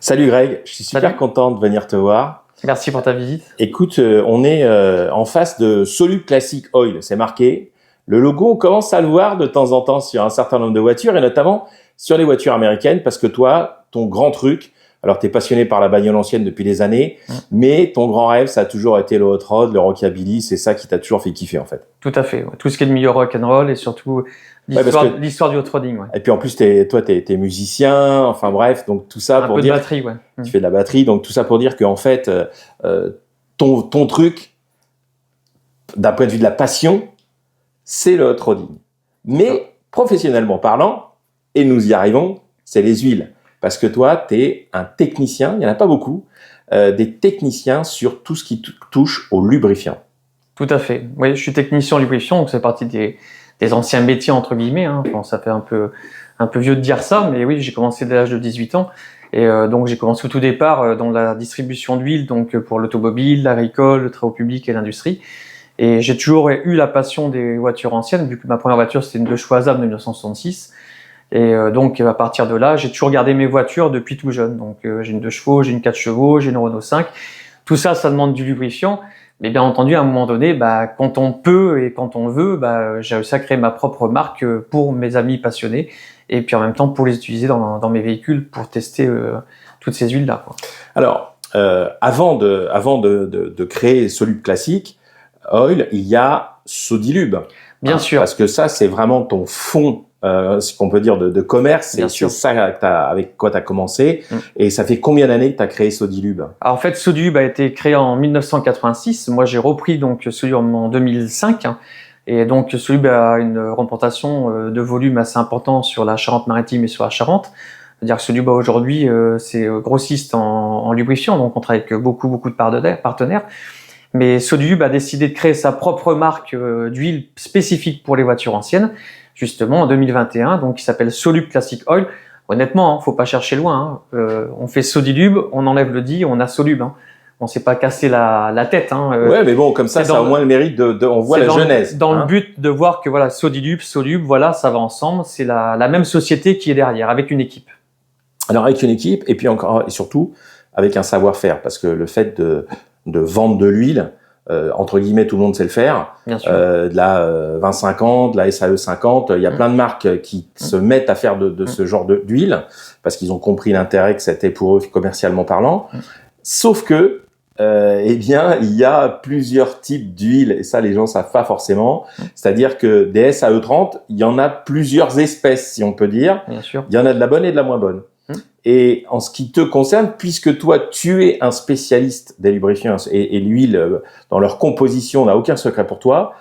Salut Greg, je suis super Salut. content de venir te voir. Merci pour ta visite. Écoute, on est en face de Solub Classic Oil, c'est marqué. Le logo, on commence à le voir de temps en temps sur un certain nombre de voitures et notamment sur les voitures américaines parce que toi, ton grand truc, alors tu es passionné par la bagnole ancienne depuis des années, mais ton grand rêve, ça a toujours été le hot rod, le rockabilly, c'est ça qui t'a toujours fait kiffer en fait. Tout à fait. Ouais. Tout ce qui est de milieu rock and roll et surtout l'histoire du hot rodding. Ouais. Et puis en plus, toi, t'es musicien, enfin bref, donc tout ça Un pour peu dire... de batterie, ouais. Tu fais de la batterie, donc tout ça pour dire qu'en fait, ton truc, d'un point de vue de la passion, c'est le hot rodding. Mais professionnellement parlant, et nous y arrivons, c'est les huiles. Parce que toi, tu es un technicien, il n'y en a pas beaucoup, des techniciens sur tout ce qui touche au lubrifiant. Tout à fait. Oui, je suis technicien en lubrifiant, donc c'est partie des anciens métiers, entre guillemets. Hein. Bon, ça fait un peu vieux de dire ça, mais oui, j'ai commencé dès l'âge de 18 ans. Et donc, j'ai commencé au tout départ dans la distribution d'huile, donc pour l'automobile, l'agricole, le travaux public et l'industrie. Et j'ai toujours eu la passion des voitures anciennes, vu que ma première voiture, c'était une De Choisam de 1966. Et donc, à partir de là, j'ai toujours gardé mes voitures depuis tout jeune. Donc, j'ai une 2 chevaux, j'ai une 4 chevaux, j'ai une Renault 5. Tout ça, ça demande du lubrifiant. Mais bien entendu, à un moment donné, quand on peut et quand on veut, j'ai réussi à créer ma propre marque pour mes amis passionnés et puis en même temps pour les utiliser dans mes véhicules pour tester toutes ces huiles-là. Quoi. Alors, avant de créer Solub Classic Oil, il y a Sodilub. Bien sûr. Parce que ça, c'est vraiment ton fond, ce qu'on peut dire, de commerce. C'est ça avec quoi tu as commencé. Et ça fait combien d'années que tu as créé Sodilub? Alors, en fait, Sodilub a été créé en 1986. Moi, j'ai repris donc Sodilub en 2005. Et donc, Sodilub a une représentation de volume assez important sur la Charente-Maritime et sur la Charente. C'est-à-dire que Sodilub aujourd'hui, c'est grossiste en lubrifiant. Donc, on travaille avec beaucoup de partenaires. Mais Sodilub a décidé de créer sa propre marque d'huile spécifique pour les voitures anciennes, justement en 2021, donc qui s'appelle Solub Classic Oil. Honnêtement, faut pas chercher loin. On fait Sodilub, on enlève le di, on a Solub. On s'est pas cassé la tête. Ouais, mais bon, comme ça a au moins le mérite on voit la genèse. Dans le but de voir que voilà, Sodilub, Solub, voilà, ça va ensemble. C'est la même société qui est derrière, avec une équipe. Alors avec une équipe, et puis encore et surtout avec un savoir-faire, parce que le fait de vendre de l'huile, entre guillemets, tout le monde sait le faire. Bien sûr. De la 20-50, de la SAE 50, il y a plein de marques qui se mettent à faire de ce genre d'huile parce qu'ils ont compris l'intérêt que c'était pour eux commercialement parlant. Sauf que, eh bien, il y a plusieurs types d'huile et ça, les gens savent pas forcément. C'est-à-dire que des SAE 30, il y en a plusieurs espèces, si on peut dire. Bien sûr. Il y en a de la bonne et de la moins bonne. Et en ce qui te concerne, puisque toi, tu es un spécialiste des lubrifiants et l'huile, dans leur composition, n'a aucun secret pour toi,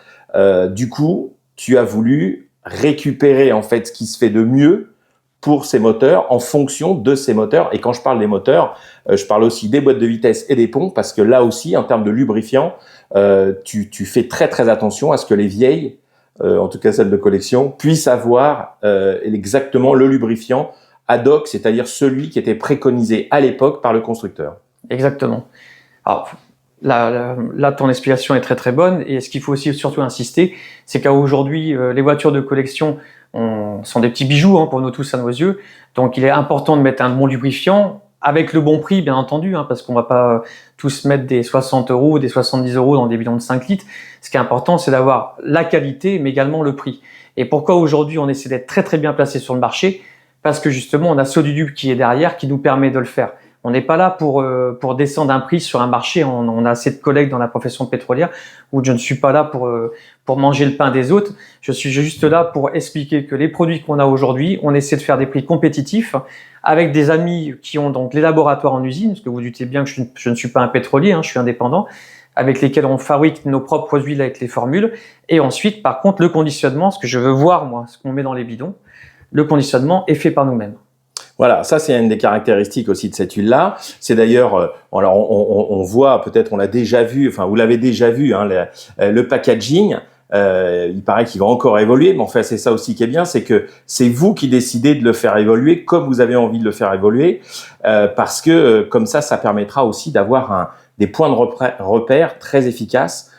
du coup, tu as voulu récupérer en fait ce qui se fait de mieux pour ces moteurs en fonction de ces moteurs. Et quand je parle des moteurs, je parle aussi des boîtes de vitesse et des pompes, parce que là aussi, en termes de lubrifiant, tu fais très attention à ce que les vieilles, en tout cas celles de collection, puissent avoir exactement le lubrifiant ad hoc, c'est-à-dire celui qui était préconisé à l'époque par le constructeur. Exactement. Alors, là, ton explication est très bonne. Et ce qu'il faut aussi surtout insister, c'est qu'aujourd'hui, les voitures de collection sont des petits bijoux pour nous tous à nos yeux. Donc, il est important de mettre un bon lubrifiant avec le bon prix, bien entendu, parce qu'on va pas tous mettre des 60 €, des 70 € dans des bidons de 5 litres. Ce qui est important, c'est d'avoir la qualité, mais également le prix. Et pourquoi aujourd'hui, on essaie d'être très bien placé sur le marché? Parce que justement, on a Sodilub qui est derrière, qui nous permet de le faire. On n'est pas là pour descendre un prix sur un marché. On a assez de collègues dans la profession pétrolière où je ne suis pas là pour manger le pain des autres. Je suis juste là pour expliquer que les produits qu'on a aujourd'hui, on essaie de faire des prix compétitifs avec des amis qui ont donc les laboratoires en usine, parce que vous doutez bien que je ne suis pas un pétrolier, je suis indépendant, avec lesquels on fabrique nos propres huiles avec les formules. Et ensuite, par contre, le conditionnement, ce que je veux voir, moi, ce qu'on met dans les bidons, le conditionnement est fait par nous-mêmes. Voilà, ça c'est une des caractéristiques aussi de cette huile-là. C'est d'ailleurs, alors on voit, peut-être on l'a déjà vu, enfin vous l'avez déjà vu, le packaging. Il paraît qu'il va encore évoluer, mais en fait c'est ça aussi qui est bien, c'est que c'est vous qui décidez de le faire évoluer comme vous avez envie de le faire évoluer, parce que comme ça permettra aussi d'avoir des points de repère très efficaces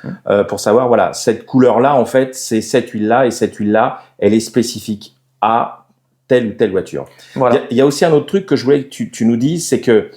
pour savoir, voilà, cette couleur-là en fait c'est cette huile-là et cette huile-là elle est spécifique à telle ou telle voiture. Voilà. Il y a aussi un autre truc que je voulais que tu nous dises, c'est que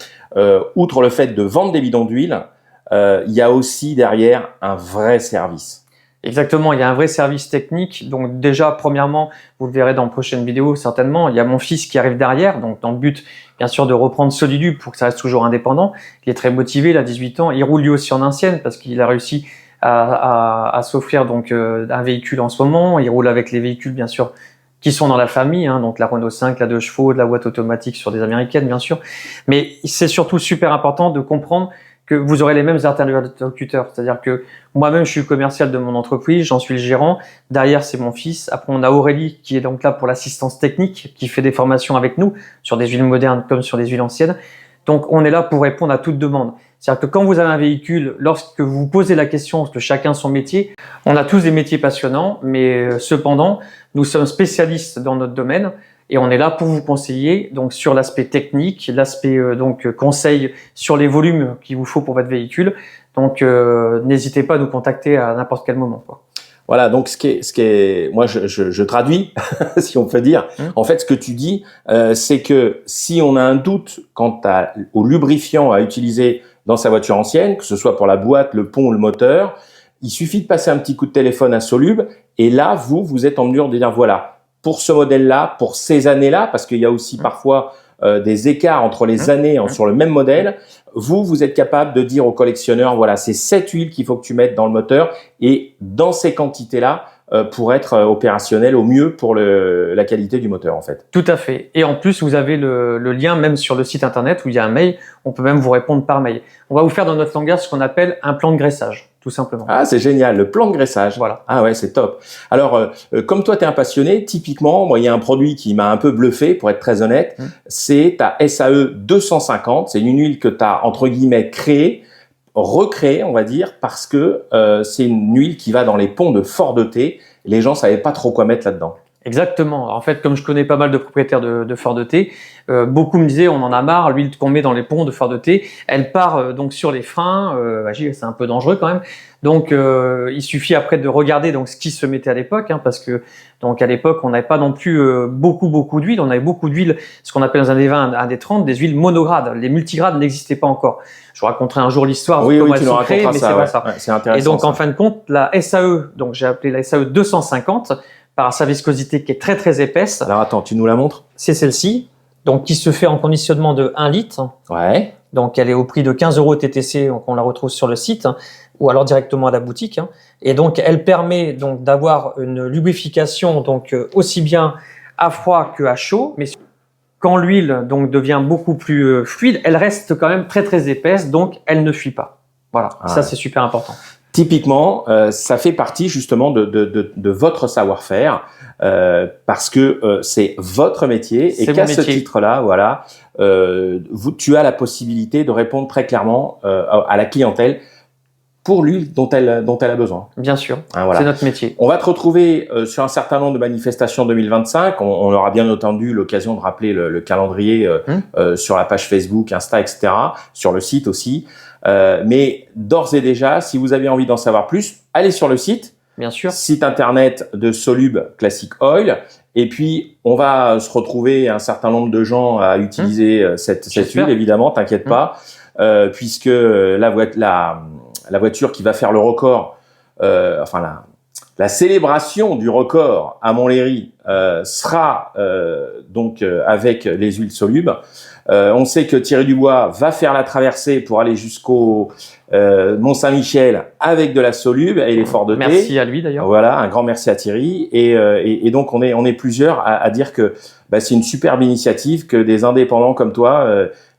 outre le fait de vendre des bidons d'huile, il y a aussi derrière un vrai service. Exactement, il y a un vrai service technique. Donc déjà, premièrement, vous le verrez dans la prochaine vidéo certainement, il y a mon fils qui arrive derrière, donc dans le but, bien sûr, de reprendre Solidub pour que ça reste toujours indépendant. Il est très motivé, il a 18 ans, il roule lui aussi en ancienne parce qu'il a réussi à s'offrir donc un véhicule en ce moment. Il roule avec les véhicules, bien sûr, qui sont dans la famille, hein, donc la Renault 5, la 2 chevaux, de la boîte automatique sur des américaines, bien sûr. Mais c'est surtout super important de comprendre que vous aurez les mêmes interlocuteurs. C'est-à-dire que moi-même, je suis commercial de mon entreprise, j'en suis le gérant. Derrière, c'est mon fils. Après, on a Aurélie qui est donc là pour l'assistance technique, qui fait des formations avec nous sur des huiles modernes comme sur des huiles anciennes. Donc, on est là pour répondre à toute demande. C'est-à-dire que quand vous avez un véhicule, lorsque vous vous posez la question, parce que chacun son métier, on a tous des métiers passionnants, mais cependant, nous sommes spécialistes dans notre domaine. Et on est là pour vous conseiller donc sur l'aspect technique, l'aspect donc conseil sur les volumes qu'il vous faut pour votre véhicule. Donc n'hésitez pas à nous contacter à n'importe quel moment, quoi. Voilà, donc ce qui est, moi je traduis, si on peut dire. En fait, ce que tu dis, c'est que si on a un doute quant au lubrifiant à utiliser dans sa voiture ancienne, que ce soit pour la boîte, le pont ou le moteur, il suffit de passer un petit coup de téléphone à Solub, et là vous êtes en mesure de dire voilà. Pour ce modèle-là, pour ces années-là, parce qu'il y a aussi parfois des écarts entre les années sur le même modèle, vous êtes capable de dire au collectionneur, voilà, c'est cette huile qu'il faut que tu mettes dans le moteur et dans ces quantités-là pour être opérationnel au mieux pour la qualité du moteur, en fait. Tout à fait. Et en plus, vous avez le lien même sur le site internet où il y a un mail. On peut même vous répondre par mail. On va vous faire dans notre langage ce qu'on appelle un plan de graissage. Tout simplement. Ah, c'est génial, le plan de graissage. Voilà. Ah ouais, c'est top. Alors, comme toi, tu es un passionné, typiquement, moi, il y a un produit qui m'a un peu bluffé, pour être très honnête, c'est ta SAE 250. C'est une huile que tu as, entre guillemets, recréée, on va dire, parce que c'est une huile qui va dans les ponts de Fort-de-Thé. Les gens savaient pas trop quoi mettre là-dedans. Exactement. En fait, comme je connais pas mal de propriétaires de Fort-de-Thé, beaucoup me disaient on en a marre, l'huile qu'on met dans les ponts de Fort-de-Thé, elle part donc sur les freins, c'est un peu dangereux quand même. Donc il suffit après de regarder donc ce qui se mettait à l'époque, parce que donc à l'époque on n'avait pas non plus beaucoup d'huile, on avait beaucoup d'huile, ce qu'on appelle dans les années 20, années 30, des huiles monogrades. Les multigrades n'existaient pas encore. Je vous raconterai un jour l'histoire de comment elles sont créées, mais c'est pas ça. Ouais, c'est intéressant. Et donc en fin de compte, la SAE, donc j'ai appelé la SAE 250. Par sa viscosité qui est très très épaisse. Alors attends, tu nous la montres? C'est celle-ci, donc qui se fait en conditionnement de 1 litre. Ouais. Donc elle est au prix de 15 € TTC, donc on la retrouve sur le site, ou alors directement à la boutique. Et donc elle permet donc d'avoir une lubrification donc aussi bien à froid que à chaud, mais quand l'huile donc devient beaucoup plus fluide, elle reste quand même très très épaisse, donc elle ne fuit pas. Voilà, ça c'est super important. Typiquement, ça fait partie justement de votre savoir-faire parce que c'est votre métier et qu'à ce titre-là, voilà, tu as la possibilité de répondre très clairement à la clientèle pour l'huile dont elle a besoin. Bien sûr, voilà. C'est notre métier. On va te retrouver sur un certain nombre de manifestations 2025. On aura bien entendu l'occasion de rappeler le calendrier sur la page Facebook, Insta, etc., sur le site aussi. Mais d'ores et déjà, si vous avez envie d'en savoir plus, allez sur le site. Bien sûr. Site internet de Solub Classic Oil. Et puis, on va se retrouver un certain nombre de gens à utiliser cette huile, évidemment, t'inquiète pas, puisque la voiture qui va faire le record, la célébration du record à Montlhéry sera donc avec les huiles Solub. On sait que Thierry Dubois va faire la traversée pour aller jusqu'au Mont-Saint-Michel avec de la Solub et les Fort-de-Thé. Merci à lui d'ailleurs. Voilà, un grand merci à Thierry. Et donc on est plusieurs à dire que c'est une superbe initiative que des indépendants comme toi,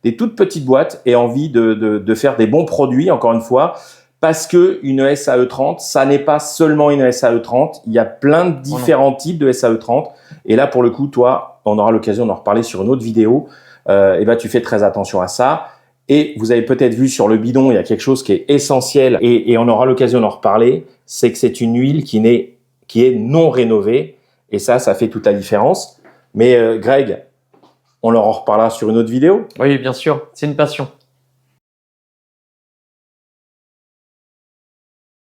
des toutes petites boîtes, aient envie de faire des bons produits, encore une fois. Parce que une SAE 30, ça n'est pas seulement une SAE 30. Il y a plein de différents types de SAE 30. Et là, pour le coup, toi, on aura l'occasion d'en reparler sur une autre vidéo. Tu fais très attention à ça. Et vous avez peut-être vu sur le bidon, il y a quelque chose qui est essentiel et on aura l'occasion d'en reparler. C'est que c'est une huile qui est non rénovée. Et ça fait toute la différence. Mais Greg, on leur en reparlera sur une autre vidéo. Oui, bien sûr. C'est une passion.